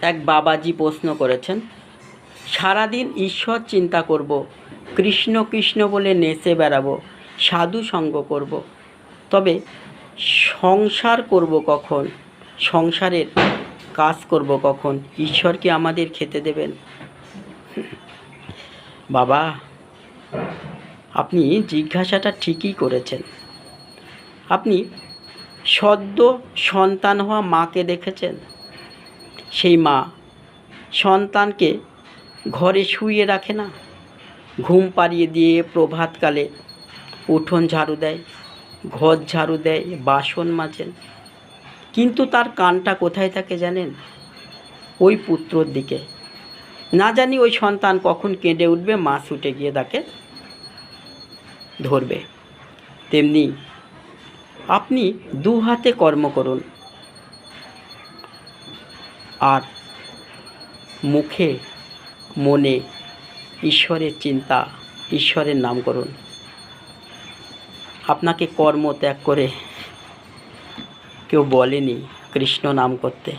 এক বাবাজি প্রশ্ন করেছেন, সারাদিন ঈশ্বর চিন্তা করব, কৃষ্ণ কৃষ্ণ বলে নেচে বেড়াবো, সাধু সঙ্গ করব, তবে সংসার করব কখন, সংসারের কাজ করব কখন, ঈশ্বর কি আমাদের খেতে দেবেন? বাবা, আপনি জিজ্ঞাসাটা ঠিকই করেছেন। আপনি সদ্য সন্তান হওয়া মাকে দেখেছেন? সেই মা সন্তানকে ঘরে শুইয়ে রাখে না, ঘুম পাড়িয়ে দিয়ে প্রভাতকালে উঠোন ঝাড়ু দেয়, ঘর ঝাড়ু দেয়, বাসন মাজেন, কিন্তু তার কানটা কোথায় থাকে জানেন? ওই পুত্রর দিকে। না জানি ওই সন্তান কখন কেঁদে উঠবে, মা ছুটে গিয়ে তাকে ধরবে। তেমনি আপনি দু হাতে কর্ম করুন আর মুখে মনে ঈশ্বরের চিন্তা, ঈশ্বরের নাম করুন। আপনাকে কর্ম ত্যাগ করে কেউ বলেনি কৃষ্ণ নাম করতে।